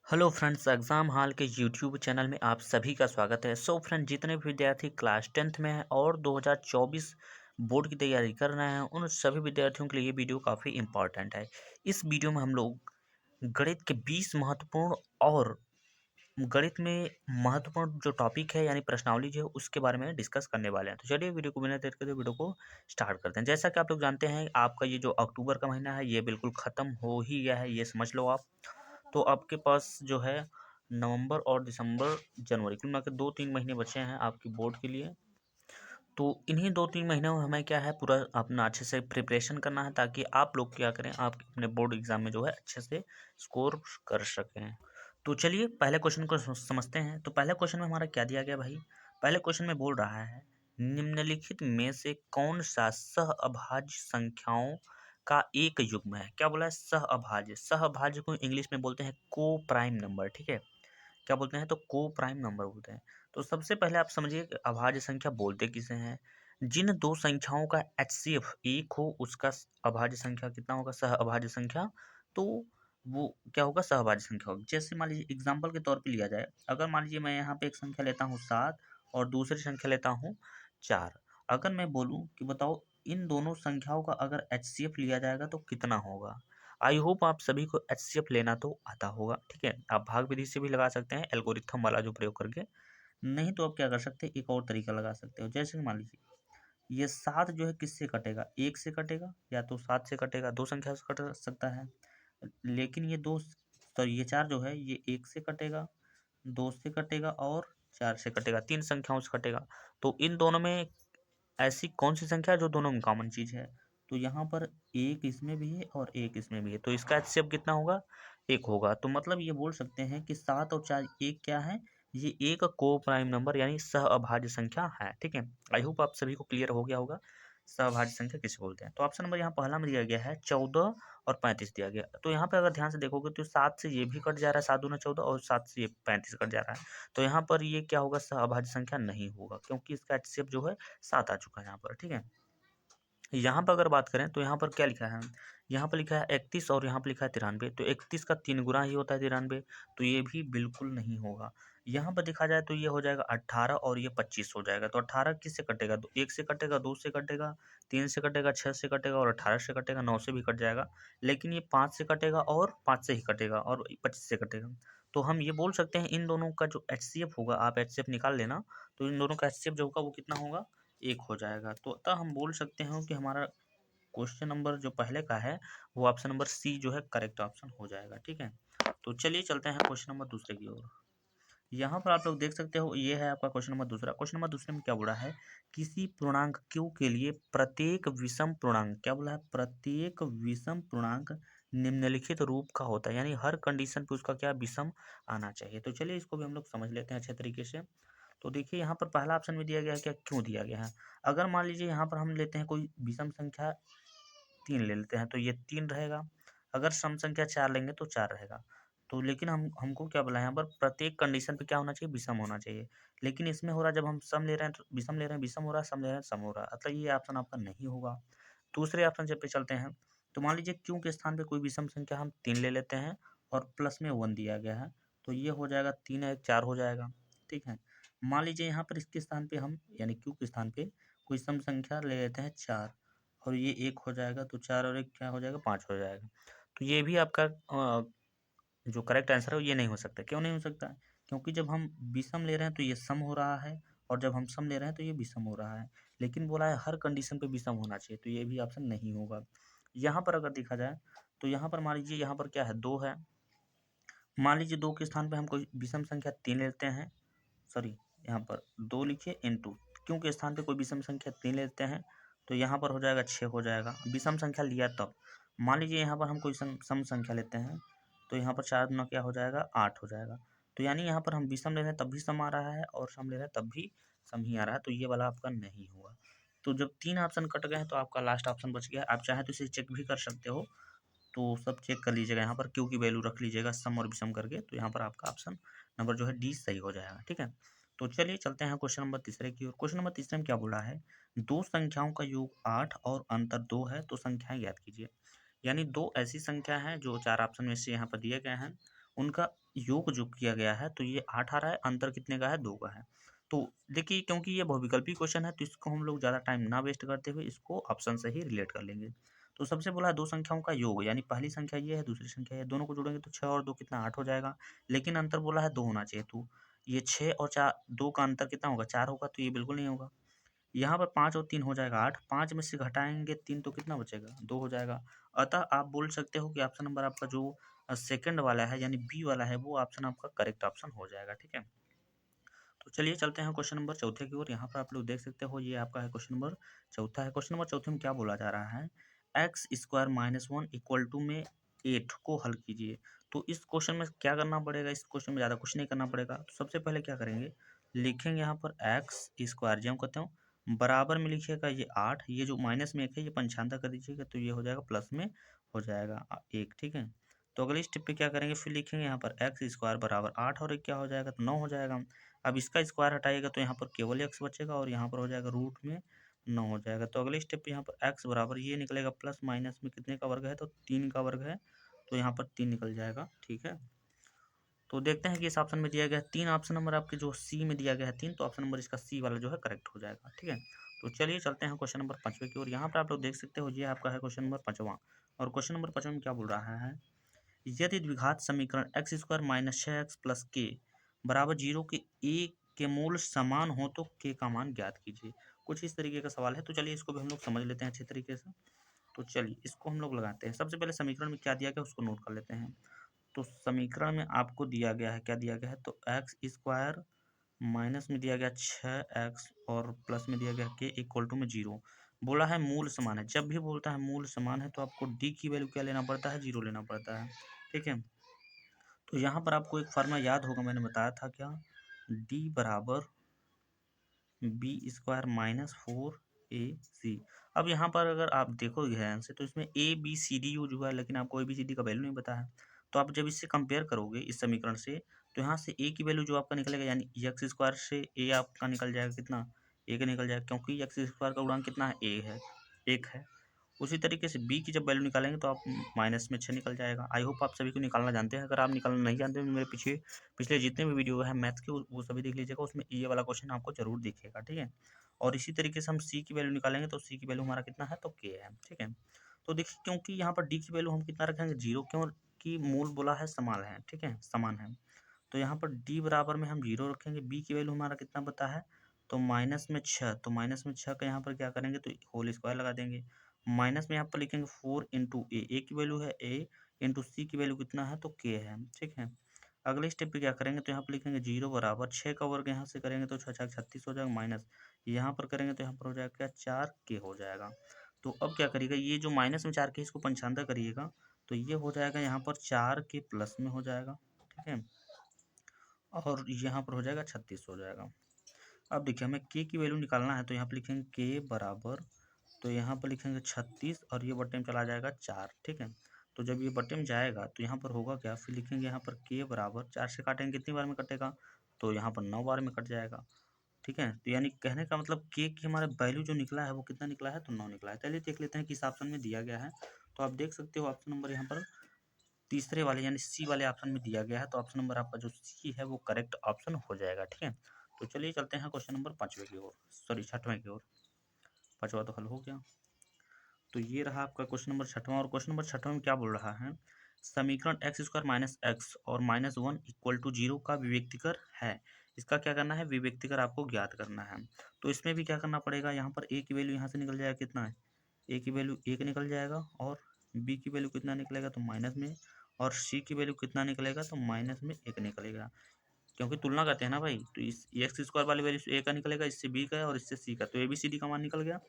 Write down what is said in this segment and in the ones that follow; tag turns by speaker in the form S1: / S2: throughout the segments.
S1: Hello friends, exam hall के YouTube channel में आप सभी का स्वागत है। सो फ्रेंड, जितने भी विद्यार्थी क्लास 10th में हैं और 2024 बोर्ड की तैयारी कर रहे हैं, उन सभी विद्यार्थियों के लिए ये वीडियो काफ़ी इम्पॉर्टेंट है। इस वीडियो में हम लोग गणित के 20 महत्वपूर्ण और गणित में महत्वपूर्ण जो टॉपिक है यानी प्रश्नावली जो है उसके बारे में डिस्कस करने वाले हैं। तो चलिए वीडियो को बिना देर के वीडियो को स्टार्ट करते हैं। जैसा कि आप लोग जानते हैं, आपका ये जो अक्टूबर का महीना है ये बिल्कुल ख़त्म हो ही गया है, ये समझ लो आप। तो आपके पास जो है नवंबर और दिसंबर, जनवरी कुल मिला के 2-3 महीने बचे हैं आपकी बोर्ड के लिए। तो इन्हीं 2-3 महीनों में हमें क्या है, पूरा अपना अच्छे से प्रिपरेशन करना है ताकि आप लोग क्या करें, आप अपने बोर्ड एग्जाम में जो है अच्छे से स्कोर कर सकें। तो चलिए पहले क्वेश्चन को समझते हैं। तो पहले क्वेश्चन में हमारा क्या दिया गया भाई? पहले क्वेश्चन में बोल रहा है, निम्नलिखित में से कौन सा सह अभाज्य संख्याओं का एक युग्म है? क्या बोला है? सह अभाज्य। सह अभाज्य को इंग्लिश में बोलते हैं को प्राइम नंबर, ठीक है। क्या बोलते हैं? तो को प्राइम नंबर बोलते हैं। तो सबसे पहले आप समझिए कि अभाज्य संख्या बोलते किसे हैं? जिन दो संख्याओं का एचसीएफ एक हो उसका अभाज्य संख्या कितना होगा? सह अभाज्य संख्या। तो वो क्या होगा? सहअभाज्य संख्या होगी। जैसे मान लीजिए एग्जाम्पल के तौर पे लिया जाए, अगर मान लीजिए मैं यहाँ पे एक संख्या लेता हूँ 7 और दूसरी संख्या लेता हूँ 4। अगर मैं बोलूँ कि बताओ इन दोनों संख्याओं का अगर एचसीएफ लिया जाएगा तो कितना होगा? आई होप आप सभी को एचसीएफ लेना तो आता होगा, ठीक है। आप भाग विधि से भी लगा सकते हैं, एल्गोरिथम वाला जो प्रयोग करके। नहीं तो आप क्या कर सकते हैं, एक और तरीका लगा सकते हो। जैसे मान लीजिए ये 7 जो है किससे कटेगा? 1 से कटेगा, या तो 7 से कटेगा, 2 संख्या से कट सकता है। लेकिन ये 2 सॉरी ये 4 जो है ये 1 से कटेगा, 2 से कटेगा और 4 से कटेगा, 3 संख्याओं से कटेगा। तो इन दोनों में ऐसी कौन-सी संख्या है जो दोनों में कॉमन चीज़ है? तो यहाँ पर 1 इसमें भी है और 1 इसमें भी है, तो इसका एचसीएफ कितना होगा? 1 होगा। तो मतलब ये बोल सकते हैं कि 7 और 4 एक क्या है? ये एक को प्राइम नंबर यानी सहअभाज्य संख्या है, ठीक है। आई होप आप सभी को क्लियर हो गया होगा सहअभाज्य संख्या किसे बोलते हैं। तो ऑप्शन नंबर यहाँ पहला में दिया गया है 14 और 35 दिया गया। तो यहाँ पे अगर ध्यान से देखोगे तो 7 से ये भी कट जा रहा है, 7 दूना 14 और 7 से ये 35 कट जा रहा है। तो यहाँ पर ये क्या होगा? सहअभाज्य संख्या नहीं होगा, क्योंकि इसका एचसीएफ जो है 7 आ चुका है यहाँ पर, ठीक है। यहाँ पर अगर बात करें तो यहाँ पर क्या लिखा है? यहाँ पर लिखा है 31 और यहाँ पर लिखा है 93। तो 31 का 3 गुना ही होता है 93, तो ये भी बिल्कुल नहीं होगा। यहाँ पर देखा जाए तो ये हो जाएगा 18 और ये 25 हो जाएगा। तो 18 किससे कटेगा? 1 से कटेगा, 2 से कटेगा, 3 से कटेगा, 6 से कटेगा और 18 से कटेगा, 9 से भी कट जाएगा। लेकिन ये 5 से कटेगा और 5 से ही कटेगा और 25 से कटेगा। तो हम ये बोल सकते हैं इन दोनों का जो एचसीएफ होगा, आप एचसीएफ निकाल लेना, तो इन दोनों का एचसीएफ जो होगा वो कितना होगा? 1 हो जाएगा। तो अतः हम बोल सकते हैं कि हमारा क्वेश्चन नंबर जो पहले का है वो ऑप्शन नंबर सी जो है करेक्ट ऑप्शन हो जाएगा, ठीक है। तो चलिए चलते हैं क्वेश्चन नंबर दूसरे की ओर। यहाँ पर आप लोग देख सकते हो, ये है आपका क्वेश्चन नंबर दूसरा। क्वेश्चन नंबर दूसरे में क्या बोला है? किसी पूर्णांक q के लिए प्रत्येक विषम पूर्णांक, क्या बोला है? प्रत्येक विषम पूर्णांक निम्नलिखित रूप का होता है, यानी हर कंडीशन पे उसका क्या विषम आना चाहिए। तो चलिए इसको भी हम लोग समझ लेते हैं अच्छे तरीके से। तो देखिए यहाँ पर पहला ऑप्शन में दिया गया है, क्या क्यों दिया गया है? अगर मान लीजिए यहाँ पर हम लेते हैं कोई विषम संख्या 3 ले लेते हैं तो ये 3 रहेगा। अगर सम संख्या 4 लेंगे तो 4 रहेगा। तो लेकिन हमको क्या बोला है यहाँ पर? प्रत्येक कंडीशन पे क्या होना चाहिए? विषम होना चाहिए। लेकिन इसमें हो रहा है, जब हम सम ले रहे हैं तो विषम ले रहे हैं, विषम हो रहा है, सम ले रहे हैं, सम हो रहा है। मतलब ये ऑप्शन आपका नहीं होगा। दूसरे ऑप्शन से पे चलते हैं। तो मान लीजिए क्यों के स्थान पे कोई विषम संख्या हम 3 ले लेते हैं और प्लस में 1 दिया गया है, तो ये हो जाएगा 3 है 4 हो जाएगा, ठीक है। मान लीजिए यहाँ पर इसके स्थान पे हम यानी क्यू के स्थान पे कोई सम संख्या ले लेते हैं 4 और ये 1 हो जाएगा, तो 4 और 1 क्या हो जाएगा? 5 हो जाएगा। तो ये भी आपका जो करेक्ट आंसर है वो ये नहीं हो सकता। क्यों नहीं हो सकता? क्योंकि जब हम विषम ले रहे हैं तो ये सम हो रहा है और जब हम सम ले रहे हैं तो ये विषम हो रहा है। लेकिन बोला है हर कंडीशन पे विषम होना चाहिए, तो ये भी ऑप्शन नहीं होगा। यहाँ पर अगर देखा जाए तो यहाँ पर मान लीजिए यहाँ पर क्या है? 2 है। मान लीजिए 2 के स्थान पे हम कोई विषम संख्या 3 लेते हैं, सॉरी यहाँ पर 2 लिखिए इंटू क्यों के स्थान पे कोई विषम संख्या 3 लेते हैं, तो यहाँ पर हो जाएगा 6 हो जाएगा। विषम संख्या लिया तब। मान लीजिए यहाँ पर हम कोई सम संख्या लेते हैं, तो यहाँ पर 4 गुना क्या हो जाएगा? 8 हो जाएगा। तो यानी यहाँ पर हम विषम ले रहे हैं तब भी सम आ रहा है और सम ले रहे हैं तब भी सम ही आ रहा है, तो ये वाला आपका नहीं हुआ। तो जब 3 ऑप्शन कट गए हैं तो आपका लास्ट ऑप्शन बच गया। आप चाहें तो इसे चेक भी कर सकते हो। तो सब चेक कर लीजिएगा, यहाँ पर क्यू की वैल्यू रख लीजिएगा सम और विषम करके, तो यहाँ पर आपका ऑप्शन नंबर जो है डी सही हो जाएगा, ठीक है। तो चलिए चलते हैं क्वेश्चन नंबर तीसरे की ओर। क्वेश्चन नंबर तीसरे में क्या बोला है? दो संख्याओं का योग 8 और अंतर 2 है, तो संख्याएं ज्ञात कीजिए। यानी दो ऐसी संख्या हैं जो चार ऑप्शन में से यहाँ पर दिए गए हैं, उनका योग जो किया गया है तो ये 8 आ रहा है, अंतर कितने का है, 2 का है। तो देखिए क्योंकि ये बहुविकल्पी क्वेश्चन है तो इसको हम लोग ज़्यादा टाइम ना वेस्ट करते हुए इसको ऑप्शन से ही रिलेट कर लेंगे। तो सबसे बोला है दो संख्याओं का योग, यानी पहली संख्या ये है, दूसरी संख्या ये, दोनों को जोड़ेंगे तो 6 और 2 कितना 8 हो जाएगा। लेकिन अंतर बोला है 2 होना चाहिए, तो ये 6 और 4 2 का अंतर कितना होगा, 4 होगा, तो ये बिल्कुल नहीं होगा। यहाँ पर 5 और 3 हो जाएगा 8, 5 में से घटाएंगे 3 तो कितना बचेगा, 2 हो जाएगा। अतः आप बोल सकते हो कि ऑप्शन नंबर आपका जो सेकंड वाला है यानी बी वाला है वो ऑप्शन आपका करेक्ट ऑप्शन हो जाएगा। ठीक है, तो चलिए चलते हैं क्वेश्चन नंबर चौथे की ओर। यहाँ पर आप लोग देख सकते हो ये आपका है क्वेश्चन नंबर चौथा है। क्वेश्चन नंबर चौथे में क्या बोला जा रहा है, x square minus one equal to में 8 को हल कीजिए। तो इस क्वेश्चन में क्या करना पड़ेगा, इस क्वेश्चन में ज़्यादा कुछ नहीं करना पड़ेगा। तो सबसे पहले क्या करेंगे, लिखेंगे यहाँ पर एक्स स्क्वायर जो हम कहते हो बराबर में लिखिएगा ये 8, ये जो माइनस में एक है ये पंचांतर कर दीजिएगा तो ये हो जाएगा प्लस में हो जाएगा 1। ठीक है, तो अगले स्टेप पे क्या करेंगे, फिर लिखेंगे यहाँ पर एक्स स्क्वायर बराबर 8 और एक क्या हो जाएगा, तो 9 हो जाएगा। अब इसका स्क्वायर हटाइएगा तो यहाँ पर केवल एक्स बचेगा और यहाँ पर हो जाएगा रूट में 9 हो जाएगा। तो अगले स्टेप पे यहाँ पर एक्स बराबर ये निकलेगा प्लस माइनस में कितने का वर्ग है, तो 3 का वर्ग है, तो यहाँ पर 3 निकल जाएगा। ठीक है, तो देखते हैं कि इस ऑप्शन में दिया गया है 3, ऑप्शन नंबर आपके जो सी में दिया गया है 3, तो ऑप्शन नंबर इसका सी वाला जो है करेक्ट हो जाएगा। ठीक है, तो चलिए चलते हैं क्वेश्चन नंबर 5वें की ओर। यहाँ पर आप लोग देख सकते हो ये आपका है क्वेश्चन नंबर 5वां, और क्वेश्चन नंबर 5वां में क्या बोल रहा है, यदि द्विघात समीकरण x square minus 6x plus के बराबर 0 के ए के मूल समान हो तो के का मान ज्ञात कीजिए। कुछ इस तरीके का सवाल है, तो चलिए इसको भी हम लोग समझ लेते हैं अच्छे तरीके से। तो चलिए इसको हम लोग लगाते हैं। सबसे पहले समीकरण में क्या दिया गया उसको नोट कर लेते हैं। तो समीकरण में आपको दिया गया है, क्या दिया गया है, तो एक्स स्क्वायर माइनस में दिया गया 6x और प्लस में दिया गया के इक्वल टू में 0। बोला है मूल समान है, जब भी बोलता है मूल समान है तो आपको डी की वैल्यू क्या लेना पड़ता है, 0 लेना पड़ता है। ठीक है, तो यहाँ पर आपको एक फार्मूला याद होगा, मैंने बताया था क्या, डी बराबर बी स्क्वायर माइनस 4ac। अब यहाँ पर अगर आप देखोगे ध्यान से तो इसमें A B C D use हुआ है, लेकिन आपको ए बी सी डी का वैल्यू नहीं पता है। तो आप जब इससे कंपेयर करोगे इस समीकरण से, तो यहाँ से ए की वैल्यू जो आपका निकलेगा यानी एक्स स्क्वायर से ए आपका निकल जाएगा कितना, एक निकल जाएगा, क्योंकि एक्स स्क्वायर का गुणांक कितना है, ए है, एक है। उसी तरीके से बी की जब वैल्यू निकालेंगे तो आप माइनस में 6 निकल जाएगा। आई होप आप सभी को निकालना जानते हैं। अगर आप निकालना नहीं जानते तो मेरे पीछे पिछले जितने भी वीडियो है मैथ्स के वो सभी देख लीजिएगा, उसमें ये वाला क्वेश्चन आपको जरूर दिखेगा। ठीक है, और इसी तरीके से हम सी की वैल्यू निकालेंगे तो सी की वैल्यू हमारा कितना है, तो के है। ठीक है, तो देखिए क्योंकि यहाँ पर डी की वैल्यू हम कितना रखेंगे, 0, क्योंकि मूल बोला है समान है। ठीक है, समान है, तो यहाँ पर डी बराबर में हम 0 रखेंगे। बी की वैल्यू हमारा कितना पता है, तो माइनस में 6, तो माइनस में 6 का यहाँ पर क्या करेंगे, तो होल स्क्वायर लगा देंगे। माइनस में यहाँ पर लिखेंगे 4 इंटू ए की वैल्यू है ए, इंटू सी की वैल्यू कितना है, तो के है। ठीक है, अगले स्टेप पे क्या करेंगे, तो यहाँ पर लिखेंगे 0 बराबर 6 का वर्ग यहाँ से करेंगे तो 6 छक 36 हो जाएगा, माइनस यहाँ पर करेंगे तो यहाँ पर हो जाएगा क्या, 4 के हो जाएगा। तो अब क्या करिएगा, ये जो माइनस में 4 के इसको पंचांतर करिएगा तो ये हो जाएगा यहाँ पर 4 के प्लस में हो जाएगा। ठीक है, और यहाँ पर हो जाएगा 36 हो जाएगा। अब देखिए हमें के की वैल्यू निकालना है, तो यहाँ पर लिखेंगे के बराबर, तो यहाँ पर लिखेंगे 36 और ये बट्टे में चला जाएगा 4। ठीक है, तो जब ये बट्टे में जाएगा तो यहाँ पर होगा क्या, फिर लिखेंगे यहाँ पर के बराबर 4 से काटेंगे कितनी बार में कटेगा, तो यहाँ पर 9 बार में कट जाएगा। ठीक है, तो यानी कहने का मतलब के की हमारा वैल्यू जो निकला है वो कितना निकला है, तो 9 निकला है। चलिए देख लेते हैं किस ऑप्शन में दिया गया है। तो आप देख सकते हो ऑप्शन नंबर यहाँ पर तीसरे वाले यानी सी वाले ऑप्शन में दिया गया है, तो ऑप्शन नंबर आपका जो सी है वो करेक्ट ऑप्शन हो जाएगा। ठीक है, तो चलिए चलते हैं क्वेश्चन नंबर 5वें की ओर, सॉरी 6वें की ओर। 5वां तो हल हो गया। तो ये रहा आपका क्वेश्चन नंबर 6वां, और क्वेश्चन नंबर 6वां में क्या बोल रहा है, समीकरण एक्स स्क्वायर माइनस एक्स और माइनस 1 इक्वल टू 0 का विवेक्तिकर है। इसका क्या करना है, विवेक्तिकर आपको ज्ञात करना है। तो इसमें भी क्या करना पड़ेगा, यहाँ पर ए की वैल्यू यहाँ से निकल जाएगा कितना है, ए की वैल्यू 1 निकल जाएगा, और बी की वैल्यू कितना निकलेगा, तो माइनस में, और सी की वैल्यू कितना निकलेगा, तो माइनस में 1 निकलेगा। क्योंकि तुलना करते हैं ना भाई, तो इस एक्स स्क्वायर वाली वैल्यू से ए का निकलेगा, इससे बी का और इससे सी का, तो ए बी सी डी का मान निकल गया।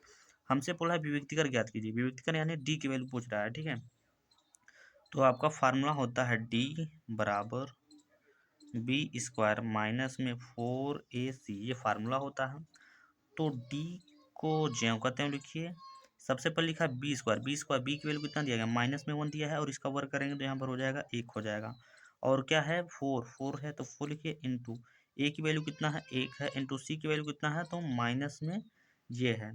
S1: हमसे बोला है विविक्तिकर ज्ञात कीजिए, विविक्तिकर यानी डी की वैल्यू पूछ रहा है। ठीक है, तो आपका फार्मूला होता है डी बराबर बी स्क्वायर माइनस में 4ac, ये फार्मूला होता है। तो डी को ज्यों कहते हैं लिखिए, सबसे पहले लिखा है बी स्क्वायर, बी की वैल्यू कितना दिया गया, माइनस में 1 दिया है, और इसका वर्ग करेंगे तो यहाँ पर हो जाएगा 1 हो जाएगा। और क्या है, 4 है तो 4 लिखिए, इंटू ए की वैल्यू कितना है, 1 है, इंटू सी की वैल्यू कितना है, तो माइनस में ये है।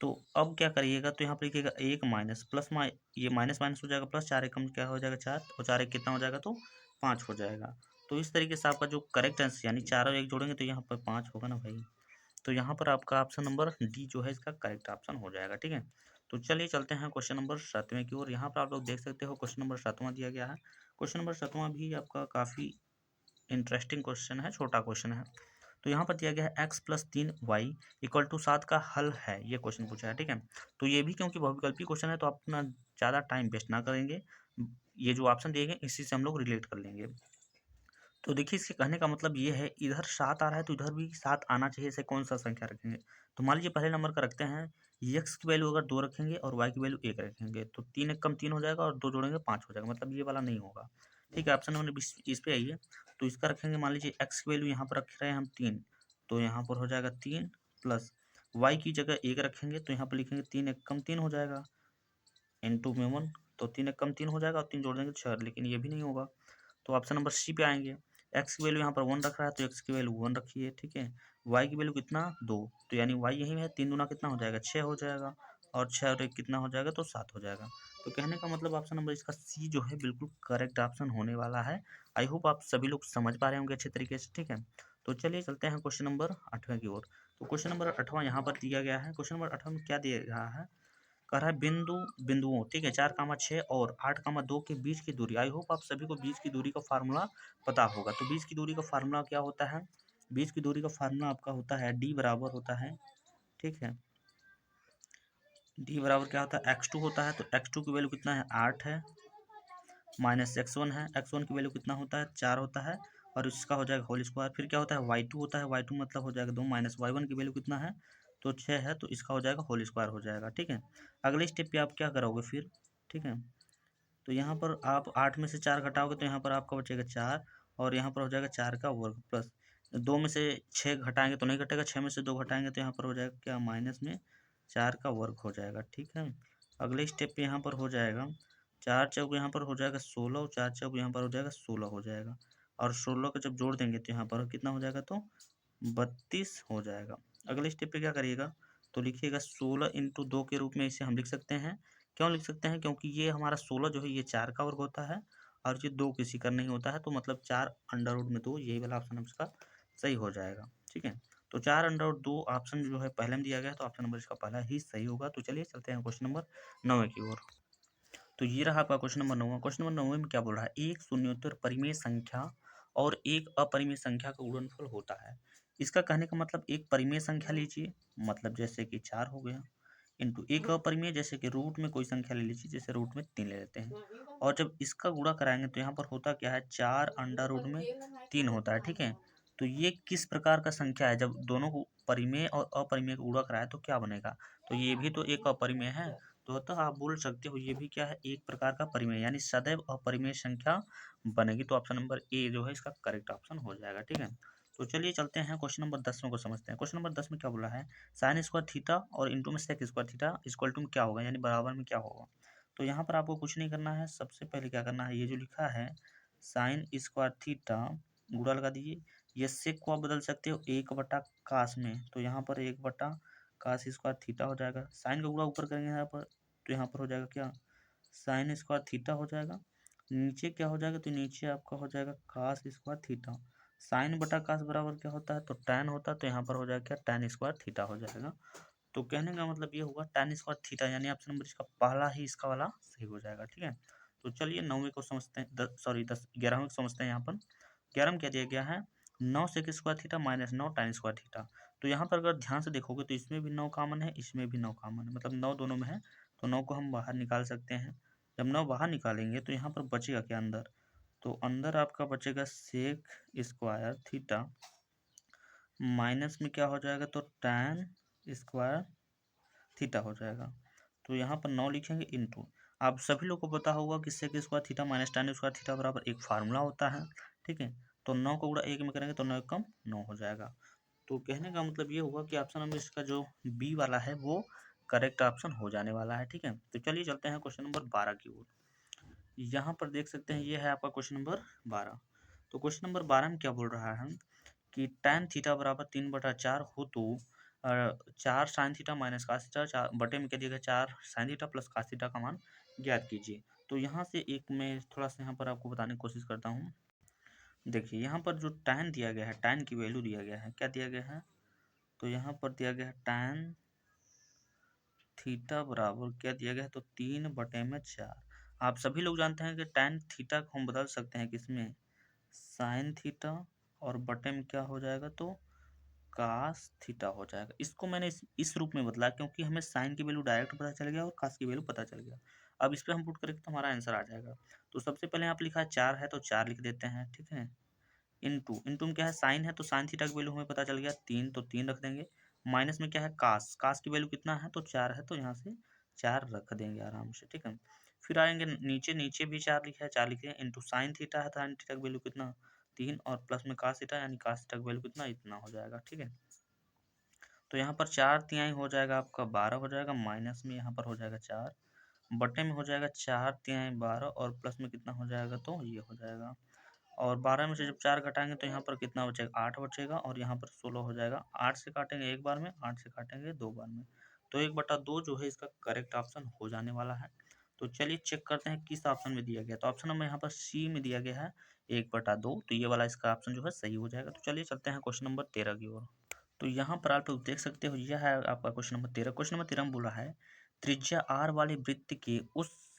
S1: तो अब क्या करिएगा, तो यहाँ पर लिखिएगा 1 माइनस प्लस ये माइनस माइनस हो जाएगा प्लस, 4 एकम क्या हो जाएगा 4, और 4 एक कितना हो जाएगा, तो 5 हो जाएगा। तो इस तरीके से आपका जो करेक्ट आंसर यानी चारों एक जोड़ेंगे तो यहाँ पर 5 होगा ना भाई। तो यहाँ पर आपका ऑप्शन नंबर डी जो है इसका करेक्ट ऑप्शन हो जाएगा। ठीक है, तो चलिए चलते हैं क्वेश्चन नंबर 7वें की ओर। यहाँ पर आप लोग देख सकते हो क्वेश्चन नंबर 7वां दिया गया है। क्वेश्चन नंबर 7वां भी आपका काफ़ी इंटरेस्टिंग क्वेश्चन है, छोटा क्वेश्चन है। तो यहाँ पर दिया गया है x+3y = 7 का हल है, ये क्वेश्चन पूछा है। ठीक है, तो ये भी क्योंकि बहुविकल्पी क्वेश्चन है तो आप अपना ज़्यादा टाइम वेस्ट ना करेंगे, ये जो ऑप्शन दिए गए इसी से हम लोग रिलेट कर लेंगे। तो देखिए इसके कहने का मतलब ये है, इधर 7 आ रहा है तो इधर भी 7 आना चाहिए, ऐसे कौन सा संख्या रखेंगे। तो मान लीजिए पहले नंबर का रखते हैं, x की वैल्यू अगर 2 रखेंगे और y की वैल्यू 1 रखेंगे तो 3 एक कम 3 हो जाएगा और 2 जोड़ेंगे 5 हो जाएगा, मतलब ये वाला नहीं होगा। ठीक है, ऑप्शन नंबर इस पे आइए। तो इसका रखेंगे, मान लीजिए x की वैल्यू यहाँ पर रख रहे हैं हम 3, तो यहाँ पर हो जाएगा 3 प्लस y की जगह 1 रखेंगे तो यहाँ पर लिखेंगे 3 एक कम 3 हो जाएगा, इंटू में 1, तो 3 एक कम 3 हो जाएगा और 3 जोड़ देंगे 6, लेकिन ये भी नहीं होगा। तो ऑप्शन नंबर सी पे आएंगे। एक्स की वैल्यू यहाँ पर 1 रख रहा है तो एक्स की वैल्यू 1 रखिए। ठीक है, वाई की वैल्यू कितना 2, तो यानी वाई यही है, 3 दूना कितना हो जाएगा 6 हो जाएगा, और 6 और 1 कितना हो जाएगा तो 7 हो जाएगा। तो कहने का मतलब ऑप्शन नंबर इसका सी जो है बिल्कुल करेक्ट ऑप्शन होने वाला है। आई होप आप सभी लोग समझ पा रहे होंगे अच्छे तरीके से। ठीक है, तो चलिए चलते हैं क्वेश्चन नंबर 8वें की ओर। तो क्वेश्चन नंबर 8वां यहाँ पर दिया गया है। क्वेश्चन नंबर 8वां में क्या दिया गया है, कह रहा है बिंदुओं, ठीक है, 4, 6 और 8, 2 के बीच की दूरी। आई होप आप सभी को बीच की दूरी का फार्मूला पता होगा। तो बीच की दूरी का फार्मूला क्या होता है, बीच की दूरी का फार्मूला आपका होता है डी बराबर होता है, ठीक है, डी बराबर क्या होता है x2 होता है। तो x2 की वैल्यू कितना है 8 है, माइनस x1 है, x1 की वैल्यू कितना होता है 4 होता है, और इसका हो जाएगा होल स्क्वायर। फिर क्या होता है y2 होता है, y2 मतलब हो जाएगा 2, माइनस y1 की वैल्यू कितना है तो 6 है, तो इसका हो जाएगा होल स्क्वायर हो जाएगा। ठीक है, अगले स्टेप पे आप क्या करोगे फिर, ठीक है, तो यहाँ पर आप 8 में से 4 घटाओगे तो यहाँ पर आपका बचेगा 4, और यहाँ पर हो जाएगा 4 का वर्ग, प्लस 2 में से 6 घटाएंगे तो नहीं घटेगा, 6 में से 2 घटाएंगे तो यहाँ पर हो जाएगा क्या, माइनस में 4 का वर्ग हो जाएगा। ठीक है, अगले स्टेप पे यहाँ पर हो जाएगा 4 चौक यहाँ पर हो जाएगा 16, और 4 चौक यहाँ पर हो जाएगा 16 हो जाएगा, और 16 का जब जोड़ देंगे तो यहाँ पर कितना हो जाएगा तो 32 हो जाएगा। अगले स्टेप पे क्या करिएगा, तो लिखिएगा 16 × 2 के रूप में इसे हम लिख सकते हैं। क्यों लिख सकते हैं, क्योंकि ये हमारा 16 जो है ये 4 का वर्ग होता है, और ये 2 किसी का नहीं होता है, तो मतलब 4√2, यही वाला ऑप्शन इसका सही हो जाएगा। ठीक है, तो 4√2 ऑप्शन जो है पहले में दिया गया है, तो ऑप्शन नंबर इसका पहला ही सही होगा। तो चलिए चलते हैं क्वेश्चन नंबर 9 की ओर। तो ये रहा आपका क्वेश्चन नंबर 9। क्वेश्चन नंबर 9 में क्या बोल रहा है, एक शून्योत्तर परिमेय संख्या और एक अपरिमेय संख्या का गुणनफल होता है। इसका कहने का मतलब एक परिमेय संख्या लीजिए, मतलब जैसे कि 4 हो गया, इंटू एक अपरिमेय, जैसे कि रूट में कोई संख्या ले लीजिए, जैसे रूट में 3 ले लेते हैं, और जब इसका गुणा कराएंगे तो यहाँ पर होता क्या है 4√3 होता है। ठीक है, तो ये किस प्रकार का संख्या है, जब दोनों को परिमेय और अपरिमेय का गुणा कराए तो क्या बनेगा, तो ये भी तो एक अपरिमेय है, तो अतः आप बोल सकते हो ये भी क्या है, एक प्रकार का परिमेय, यानी सदैव अपरिमेय संख्या बनेगी। तो ऑप्शन नंबर ए जो है इसका करेक्ट ऑप्शन हो जाएगा। ठीक है, तो चलिए चलते हैं क्वेश्चन नंबर 10 में को समझते हैं। क्वेश्चन नंबर 10 में क्या बोला है, साइन स्क्वायर थीटा और इंटू में sec square theta equal to में क्या होगा, यानी बराबर में क्या होगा। तो यहाँ पर आपको कुछ नहीं करना है, सबसे पहले क्या करना है, ये जो लिखा है साइन स्क्वायर थीटा गुणा लगा दीजिए, ये सेक को आप बदल सकते हो 1/कास में, तो यहाँ पर 1/कास स्क्वायर थीटा हो जाएगा। साइन का गुणा ऊपर करेंगे यहाँ पर, तो यहाँ पर हो जाएगा क्या, साइन स्क्वायर थीटा हो जाएगा। नीचे क्या हो जाएगा, तो नीचे आपका हो जाएगा कास स्क्वायर थीटा। साइन बटा कास बराबर क्या होता है, तो टैन होता है, तो यहाँ पर हो जाएगा क्या, टैन स्क्वायर थीटा हो जाएगा। तो कहने का मतलब ये हुआ टैन स्क्वायर थीटा, यानी ऑप्शन नंबर इसका पहला ही इसका वाला सही हो जाएगा। ठीक है, तो चलिए 9वें को समझते हैं, 11वें को समझते हैं। यहाँ पर 11 में क्या दिया गया है, 9 sec square theta minus 9 tan square theta. तो यहाँ पर अगर ध्यान से देखोगे तो इसमें भी 9 कॉमन है, इसमें भी 9 कॉमन है, मतलब 9 दोनों में है, तो 9 को हम बाहर निकाल सकते हैं। जब 9 बाहर निकालेंगे तो यहाँ पर बचेगा क्या अंदर, तो अंदर आपका बचेगा सेक स्क्वायर थीटा, माइनस में क्या हो जाएगा, तो टैन स्क्वायर थीटा हो जाएगा। तो यहाँ पर 9 लिखेंगे इंटू, आप सभी लोग को पता होगा कि sec square theta minus tan square theta बराबर एक फार्मूला होता है। ठीक है, तो 9 को गुणा 1 में करेंगे तो 9 कम 9 हो जाएगा। तो कहने का मतलब ये हुआ कि ऑप्शन नंबर इसका जो बी वाला है वो करेक्ट ऑप्शन हो जाने वाला है। ठीक है, तो चलिए चलते हैं क्वेश्चन नंबर 12 की ओर। यहाँ पर देख सकते हैं ये है आपका क्वेश्चन नंबर 12। तो क्वेश्चन नंबर 12 में क्या बोल रहा है कि tan थीटा बराबर 3/4 हो तो 4 sine theta minus cos theta, 4 बटे में क्या दिया गया 4 sine theta plus cos theta का मान ज्ञात कीजिए। तो यहाँ से एक मैं थोड़ा सा यहाँ पर आपको बताने की कोशिश करता हूँ। देखिए यहाँ पर जो tan दिया गया है, tan की वैल्यू दिया गया है, क्या दिया गया है, तो यहाँ पर दिया गया है tan थीटा बराबर क्या दिया गया है, तो 3/4। आप सभी लोग जानते हैं कि tan थीटा को हम बदल सकते हैं किसमें, sin थीटा, और बटे में क्या हो जाएगा, तो कास थीटा हो जाएगा। इसको मैंने इस रूप में बदला क्योंकि हमें साइन की वैल्यू डायरेक्ट पता चल गया और कास की वैल्यू पता चल गया। अब इस पे हम पुट करेंगे तो हमारा आंसर आ जाएगा। तो सबसे पहले यहाँ पे लिखा है 4 है तो 4 लिख देते हैं, ठीक है। इनटू इनटू में क्या है, साइन है तो साइन थीटा की वैल्यू हमें पता चल गया 3, तो 3 रख देंगे। माइनस में क्या है, कास, कास की वैल्यू कितना है, तो 4 है, तो यहाँ से 4 रख देंगे आराम से, ठीक है। फिर आएंगे नीचे, नीचे भी 4 लिखा है, 4 लिखे हैं, इंटू साइन थीटा है, साइन थीटा की वैल्यू कितना, 3, और प्लस में कास थीटा यानी कास थीटा की वैल्यू कितना, इतना हो जाएगा, ठीक है। तो यहाँ पर 4 तिहाई हो जाएगा आपका 12 हो जाएगा, माइनस में यहाँ पर हो जाएगा 4, बटे में हो जाएगा 4 तिहाई 12, और प्लस में कितना हो जाएगा, तो ये हो जाएगा। और 12 में से जब 4 घटाएंगे तो यहाँ पर कितना बचेगा, 8 बचेगा, और यहाँ पर 16 हो जाएगा। 8 से काटेंगे एक बार में, 8 से काटेंगे 2 बार में, तो 1/2 जो है इसका करेक्ट ऑप्शन हो जाने वाला है। तो चलिए चेक करते हैं किस ऑप्शन में दिया गया। तो ऑप्शन नंबर यहाँ पर सी में दिया गया है 1/2, तो ये वाला इसका ऑप्शन जो है सही हो जाएगा। तो चलिए चलते हैं क्वेश्चन नंबर 13 की ओर। तो यहाँ पर आप लोग देख सकते हो, यह है आपका क्वेश्चन नंबर 13। क्वेश्चन नंबर 13 में बोला है त्रिज्या आर वाले वृत्त के उस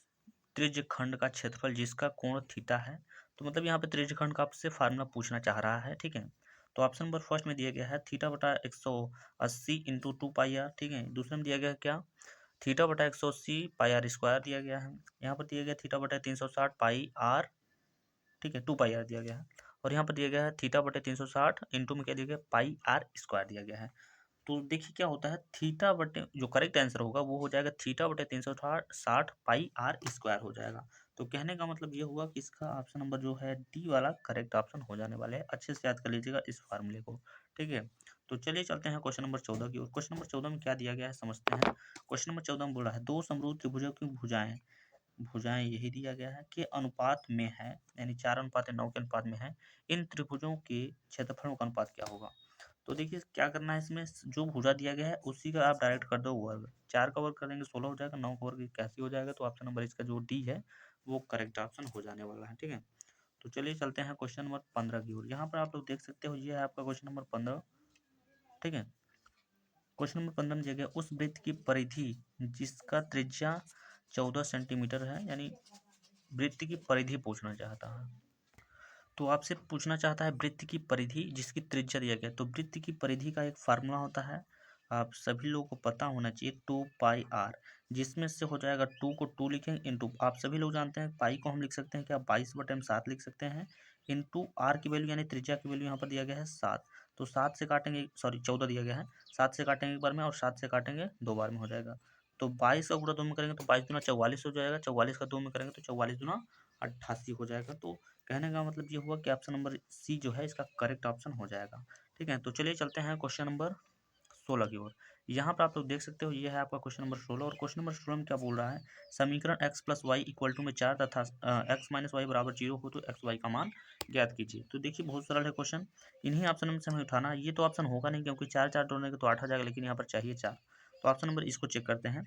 S1: त्रिज्य खंड का क्षेत्रफल जिसका कोण थीटा है। तो मतलब यहाँ पे त्रिज्य खंड का आपसे फार्मूला पूछना चाह रहा है, ठीक है। तो ऑप्शन नंबर फर्स्ट में दिया गया है थीटा बटा 180 इंटू 2 पाई आर, ठीक है। दूसरे में दिया गया है क्या, थीटा बटा 180 पाई आर स्क्वायर दिया गया है। यहाँ पर दिया गया थीटा बटा 360 पाई आर, ठीक है, 2 पाई आर दिया गया है। और यहाँ पर दिया गया है थीटा बटे 360 इंटू में क्या दिया गया, पाई आर स्क्वायर दिया गया है। तो देखिए क्या होता है, थीटा बटे जो करेक्ट आंसर होगा वो हो जाएगा थीटा बटे 360 पाई आर स्क्वायर हो जाएगा। तो कहने का मतलब ये हुआ कि इसका ऑप्शन नंबर जो है डी वाला करेक्ट ऑप्शन हो जाने वाले है। अच्छे से याद कर लीजिएगा इस फार्मूले को, ठीक है। तो चलिए चलते हैं क्वेश्चन नंबर 14 की ओर। क्वेश्चन नंबर 14 में क्या दिया गया है समझते हैं। क्वेश्चन नंबर 14 में बोला है दो समरूप त्रिभुजों की भुजाएं, भुजाएं यही दिया गया है कि अनुपात में है, यानी 4:9 के अनुपात में है। इन त्रिभुजों के क्षेत्रफलों का अनुपात क्या होगा। तो देखिए क्या करना है, इसमें जो भुजा दिया गया है उसी का आप डायरेक्ट कर दो वर्ग। 4 का वर्ग कर देंगे 16 हो जाएगा, 9 का वर्ग 81 हो जाएगा। तो ऑप्शन नंबर इसका जो डी है वो करेक्ट ऑप्शन हो जाने वाला है, ठीक है। तो चलिए चलते हैं क्वेश्चन नंबर 15 की ओर। यहाँ पर आप लोग देख सकते हो, ये है आपका क्वेश्चन नंबर 15, ठीक है। क्वेश्चन नंबर 15 में दिया गया उस वृत्त की परिधि जिसका त्रिज्या 14 सेंटीमीटर है, यानी वृत्त की परिधि पूछना चाहता है। तो आपसे पूछना चाहता है वृत्त की परिधि जिसकी त्रिज्या दिया गया। तो वृत्त की परिधि का एक फार्मूला होता है, आप सभी लोगों को पता होना चाहिए, 2 पाई आर, जिसमें से हो जाएगा 2 को 2 लिखेंगे इंटू, आप सभी लोग जानते हैं पाई को हम लिख सकते हैं क्या, 22/7 लिख सकते हैं, इंटू आर की वैल्यू यानी त्रिज्या की वैल्यू यहाँ पर दिया गया है 7। तो 7 से काटेंगे, सॉरी 14 दिया गया है, 7 से काटेंगे एक बार में और 7 से काटेंगे 2 बार में हो जाएगा। तो 22 का गुणा 2 में करेंगे तो 22×4 44 हो जाएगा, 44 का 2 में करेंगे तो 44×88 हो जाएगा। तो कहने का मतलब ये हुआ कि ऑप्शन नंबर सी जो है इसका करेक्ट ऑप्शन हो जाएगा, ठीक है। तो चलिए चलते हैं क्वेश्चन नंबर 16 की ओर। यहाँ पर आप लोग देख सकते हो, ये है आपका क्वेश्चन नंबर 16, और क्वेश्चन नंबर 16 में क्या बोल रहा है, समीकरण x plus y equal to में 4 तथा x माइनस वाई बराबर 0 हो तो एक्स वाई का मान ज्ञात कीजिए। तो देखिए बहुत सरल है क्वेश्चन, इन्हीं ऑप्शन में से हमें उठाना है। ये तो ऑप्शन होगा नहीं क्योंकि 4 4 जोड़ने के तो 8 आ जाएगा, लेकिन यहाँ पर चाहिए 4। तो ऑप्शन नंबर इसको चेक करते हैं।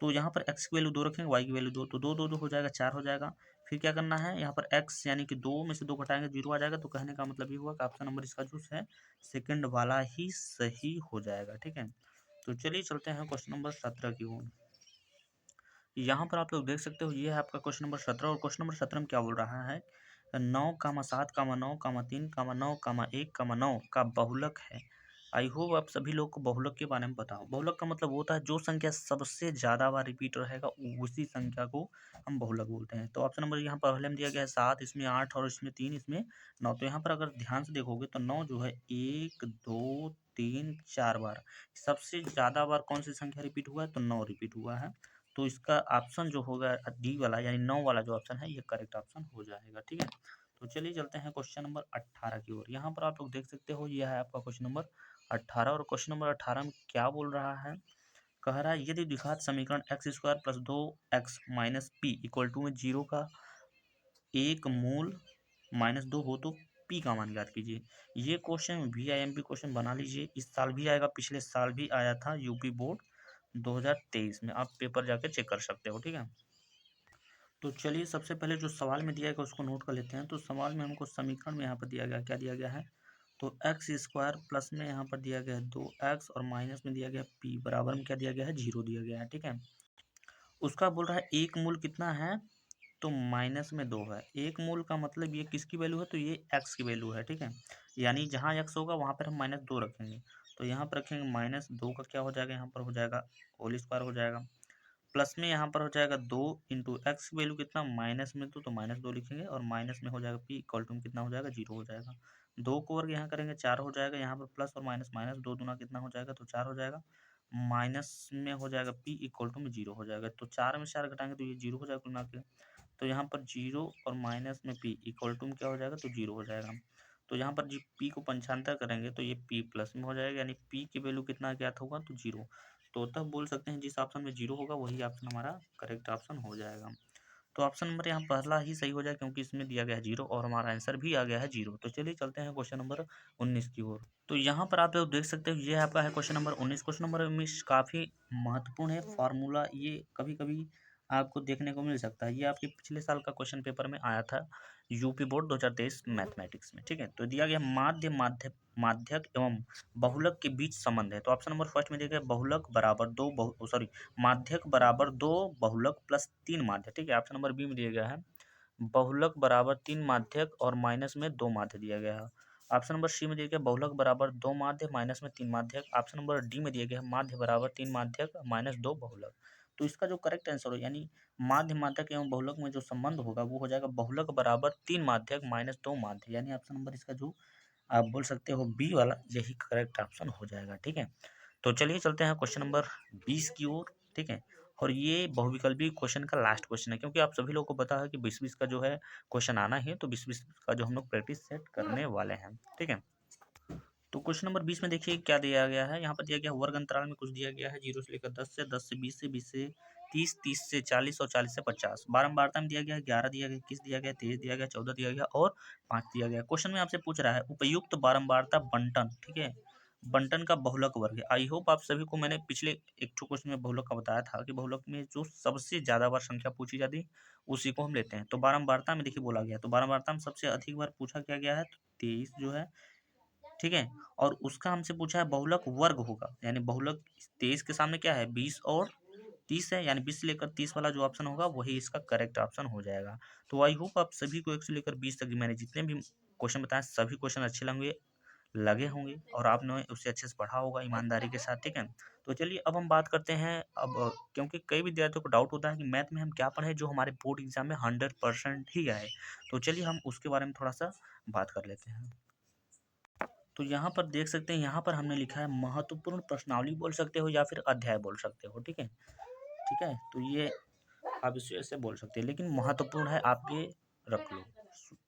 S1: तो यहाँ पर x की वैल्यू 2 रखेंगे, y की वैल्यू 2, तो 2 2 2 हो जाएगा, 4 हो जाएगा। फिर क्या करना है, यहाँ पर x यानी कि 2 में से 2 घटाएंगे 0 आ जाएगा। तो कहने का मतलब ये हुआ कि ऑप्शन नंबर इसका जो है सेकंड वाला ही सही हो जाएगा, ठीक है। तो चलिए चलते हैं क्वेश्चन नंबर 17 की ओर। यहाँ पर आप लोग देख सकते हो, ये है आपका क्वेश्चन नंबर 17, और क्वेश्चन नंबर 17 में क्या बोल रहा है, 9,7,9,3,9,1,9 का बहुलक है। आई होप आप सभी लोग को बहुलक के बारे में पता हो। बहुलक का मतलब होता है जो संख्या सबसे ज्यादा बार रिपीट रहेगा उसी संख्या को हम बहुलक बोलते हैं। तो ऑप्शन नंबर यहाँ पर पहले में दिया गया है 7, इसमें 8, और इसमें 3, इसमें 9। तो यहाँ पर अगर ध्यान से देखोगे तो 9 जो है 1 2 3 4 बार, सबसे ज्यादा बार कौन सी संख्या रिपीट हुआ है, तो 9 रिपीट हुआ है। तो इसका ऑप्शन जो होगा डी वाला यानी 9 वाला जो ऑप्शन है ये करेक्ट ऑप्शन हो जाएगा, ठीक है। तो चलिए चलते हैं क्वेश्चन नंबर 18 की ओर। यहाँ पर आप लोग देख सकते हो, यह है आपका क्वेश्चन नंबर 18, और क्वेश्चन नंबर 18 में क्या बोल रहा है, कह रहा है यदि द्विघात समीकरण x square plus 2x minus p equal to में 0 का एक मूल -2 हो तो पी का मान ज्ञात कीजिए। ये क्वेश्चन VIMP क्वेश्चन बना लीजिए, इस साल भी आएगा, पिछले साल भी आया था यूपी बोर्ड 2023 में, आप पेपर जाके चेक कर सकते हो, ठीक है। तो चलिए सबसे पहले जो सवाल में दिया गया उसको नोट कर लेते हैं। तो सवाल में हमको समीकरण में यहाँ पर दिया गया, क्या दिया गया है, तो एक्स स्क्वायर प्लस में यहाँ पर दिया गया है 2x और माइनस में दिया गया p बराबर में क्या दिया गया है, 0 दिया गया है। ठीक है, उसका बोल रहा है एक मूल कितना है, तो माइनस में 2 है। एक मूल का मतलब ये किसकी वैल्यू है, तो ये x की वैल्यू है। ठीक है, यानी जहाँ x होगा वहाँ पर हम -2 रखेंगे। तो यहाँ पर रखेंगे -2 का क्या हो जाएगा, यहाँ पर हो जाएगा होल स्क्वायर हो जाएगा, प्लस में यहाँ पर हो जाएगा 2 इंटू एक्स की वैल्यू कितना, माइनस में 2 तो -2 लिखेंगे, और माइनस में हो जाएगा p इक्वल टू कितना हो जाएगा, 0 हो जाएगा। 2 को वर्ग यहाँ करेंगे 4 हो जाएगा, यहाँ पर प्लस और माइनस माइनस 2 दूना कितना हो जाएगा, तो 4 हो जाएगा। माइनस में हो जाएगा p इक्वल टू में 0 हो जाएगा। तो 4 में 4 घटाएंगे तो ये 0 हो जाएगा कुल मिला के। तो यहाँ पर 0 और माइनस में p इक्वल टू में क्या हो जाएगा, तो 0 हो जाएगा। तो यहाँ पर जी p को पंचांतर करेंगे तो ये p प्लस में हो जाएगा, यानी p की वैल्यू कितना ज्ञात होगा, तो 0। तो तब बोल सकते हैं जिस ऑप्शन में 0 होगा वही ऑप्शन हमारा करेक्ट ऑप्शन हो जाएगा। तो ऑप्शन नंबर यहाँ पहला ही सही हो जाएगा क्योंकि इसमें दिया गया है 0 और हमारा आंसर भी आ गया है 0। तो चलिए चलते हैं क्वेश्चन नंबर 19 की ओर। तो यहाँ पर आप लोग देख सकते हो ये आपका है क्वेश्चन नंबर 19। क्वेश्चन नंबर 19 काफ़ी महत्वपूर्ण है। फार्मूला ये कभी कभी आपको देखने को मिल सकता है। ये आपके पिछले साल का क्वेश्चन पेपर में आया था, यूपी बोर्ड 2023 मैथमेटिक्स में। ठीक है, तो दिया गया माध्यक एवं बहुलक के बीच संबंध है। तो ऑप्शन नंबर फर्स्ट में दिया गया बहुलक बराबर माध्यक बराबर 2 बहुलक प्लस 3 माध्यक। ठीक है, ऑप्शन नंबर बी में दिया गया है बहुलक बराबर 3 माध्यक और माइनस में 2 माध्य दिया गया है। ऑप्शन नंबर सी में दिया गया बहुलक बराबर 2 माध्य माइनस में 3 माध्यक। ऑप्शन नंबर डी में दिया गया है माध्य बराबर 3 माध्यक माइनस 2 बहुलक। तो इसका जो करेक्ट आंसर हो, यानी माध्य माध्यक एवं बहुलक में जो संबंध होगा वो हो जाएगा बहुलक बराबर 3 माध्यक माइनस 2 माध्य, यानी ऑप्शन नंबर इसका जो आप बोल सकते हो बी वाला, यही करेक्ट ऑप्शन हो जाएगा। ठीक है, तो चलिए चलते हैं क्वेश्चन नंबर 20 की ओर। ठीक है, और ये बहुविकल्पी क्वेश्चन का लास्ट क्वेश्चन है क्योंकि आप सभी लोगों को पता है कि 20-20 का जो है क्वेश्चन आना है, तो 20-20 का जो हम लोग प्रैक्टिस सेट करने वाले हैं। ठीक है, तो क्वेश्चन नंबर 20 में देखिए क्या दिया गया है। यहाँ पर दिया गया वर्ग अंतराल में कुछ दिया गया है, 0 से लेकर 10 से, 10 से 20 से, 20 से 30, 30 से 40 और 40 से 50। बारंबारता में दिया गया है 11 दिया गया, 21 दिया गया, 23 दिया गया, 14 दिया गया और 5 दिया गया। क्वेश्चन में आपसे पूछ रहा है उपयुक्त बारंबारता बंटन। ठीक है, बंटन का बहुलक वर्ग है। आई होप आप सभी को मैंने पिछले एक क्वेश्चन में बहुलक का बताया था कि बहुलक में जो सबसे ज्यादा बार संख्या पूछी जाती है उसी को हम लेते हैं। तो बारंबारता में देखिए बोला गया, तो बारंबारता में सबसे अधिक बार पूछा क्या गया है, तो 23 जो है। ठीक है, और उसका हमसे पूछा है बहुलक वर्ग होगा, यानी बहुलक 23 के सामने क्या है, 20 और 30 है, यानी 20 से लेकर 30 वाला जो ऑप्शन होगा वही इसका करेक्ट ऑप्शन हो जाएगा। तो आई होप आप सभी को 1 से लेकर 20 तक मैंने जितने भी क्वेश्चन बताए सभी क्वेश्चन अच्छे लगे होंगे और आपने उसे अच्छे से पढ़ा होगा ईमानदारी के साथ। ठीक है, तो चलिए अब हम बात करते हैं। अब क्योंकि कई विद्यार्थियों को डाउट होता है कि मैथ में हम क्या पढ़ें जो हमारे बोर्ड एग्जाम में 100% ही आए, तो चलिए हम उसके बारे में थोड़ा सा बात कर लेते हैं। तो यहाँ पर देख सकते हैं, यहाँ पर हमने लिखा है महत्वपूर्ण प्रश्नावली बोल सकते हो या फिर अध्याय बोल सकते हो। ठीक है, ठीक है, तो ये आप इसे ऐसे बोल सकते हैं, लेकिन महत्वपूर्ण है आप ये रख लो।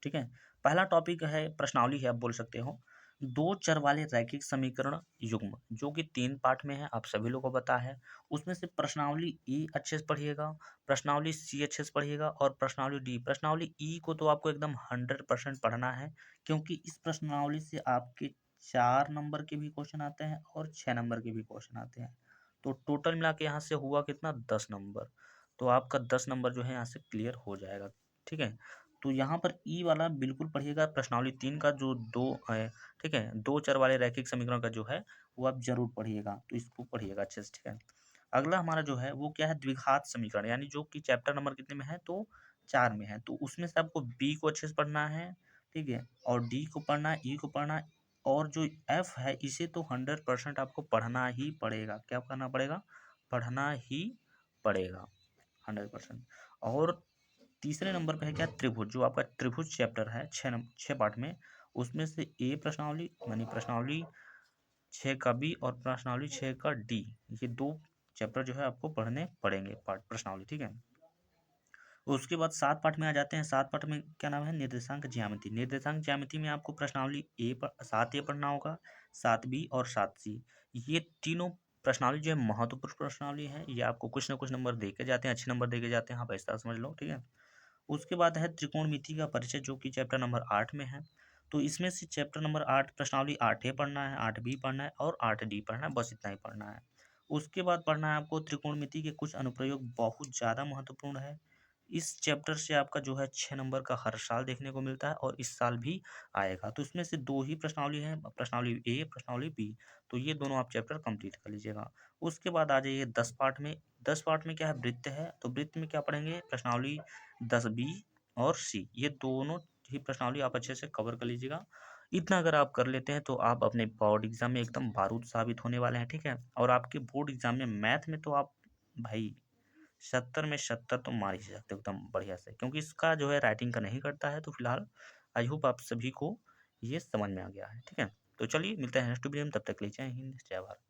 S1: ठीक है, पहला टॉपिक है प्रश्नावली है, आप बोल सकते हो दो चर वाले रैखिक समीकरण युग्म, जो कि 3 पार्ट में है, आप सभी लोगों को पता है। उसमें से प्रश्नावली ई अच्छे से पढ़िएगा, प्रश्नावली सी अच्छे से पढ़िएगा और प्रश्नावली डी। प्रश्नावली ई को तो आपको एकदम 100% पढ़ना है क्योंकि इस प्रश्नावली से आपके 4 नंबर के भी क्वेश्चन आते हैं और 6 नंबर के भी क्वेश्चन आते हैं। तो टोटल मिला के यहाँ से हुआ कितना, 10 नंबर। तो आपका 10 नंबर जो है यहाँ से क्लियर हो जाएगा। ठीक है, तो यहाँ पर ई वाला बिल्कुल पढ़िएगा, प्रश्नावली 3 का जो 2 है। ठीक है, 2 चर वाले रैखिक समीकरण का जो है वो आप जरूर पढ़िएगा, तो इसको पढ़िएगा अच्छे से। ठीक है, अगला हमारा जो है वो क्या है, द्विघात समीकरण, यानी जो कि चैप्टर नंबर कितने में है, तो 4 में है। तो उसमें से आपको बी को अच्छे से पढ़ना है। ठीक है, और डी को पढ़ना है, ई को पढ़ना है, और जो एफ है इसे तो 100% आपको पढ़ना ही पड़ेगा। क्या करना पड़ेगा, पढ़ना ही पड़ेगा 100%। और तीसरे नंबर पे है क्या, त्रिभुज, जो आपका त्रिभुज चैप्टर है 6 पार्ट में, उसमें से ए प्रश्नावली यानी प्रश्नावली 6 का बी और प्रश्नावली 6 का डी, ये 2 चैप्टर जो है आपको पढ़ने पड़ेंगे पार्ट प्रश्नावली। ठीक है, उसके बाद 7 पार्ट में आ जाते हैं। 7 पार्ट में क्या नाम है, निर्देशांक ज्यामिति। निर्देशांक ज्यामिति में आपको प्रश्नावली 7 ए पढ़ना होगा, 7 बी और 7 सी। ये तीनों प्रश्नावली जो है महत्वपूर्ण प्रश्नावली है, ये आपको कुछ ना कुछ नंबर दे के जाते हैं, अच्छे नंबर दे के जाते हैं, आप ऐसा समझ लो। ठीक है, उसके बाद है त्रिकोणमिति का परिचय, जो कि चैप्टर नंबर 8 में है। तो इसमें से चैप्टर नंबर 8 प्रश्नावली 8 ए पढ़ना है, 8 बी पढ़ना है और 8 डी पढ़ना है, बस इतना ही पढ़ना है। उसके बाद पढ़ना है आपको त्रिकोणमिति के कुछ अनुप्रयोग, बहुत ज़्यादा महत्वपूर्ण है। इस चैप्टर से आपका जो है 6 नंबर का हर साल देखने को मिलता है और इस साल भी आएगा। तो इसमें से 2 ही प्रश्नावली हैं, प्रश्नावली ए, प्रश्नावली बी। तो ये दोनों आप चैप्टर कंप्लीट कर लीजिएगा। उसके बाद आ जाइए 10 पार्ट में। 10 पार्ट में क्या है, वृत्त है। तो वृत्त में क्या पढ़ेंगे, प्रश्नावली 10 बी और सी, ये दोनों ही प्रश्नावली आप अच्छे से कवर कर लीजिएगा। इतना अगर आप कर लेते हैं तो आप अपने बोर्ड एग्जाम में एकदम बारूद साबित होने वाले हैं, ठीक है। और आपके बोर्ड एग्जाम में मैथ में तो आप भाई 70 में 70 तो मार ही सकते हो एकदम बढ़िया से, क्योंकि इसका जो है राइटिंग का नहीं करता है। तो फिलहाल आई होप आप सभी को ये समझ में आ गया है, ठीक है। तो चलिए मिलते हैं नेक्स्ट वीडियो में, तब तक के लिए जय हिंद जय भारत।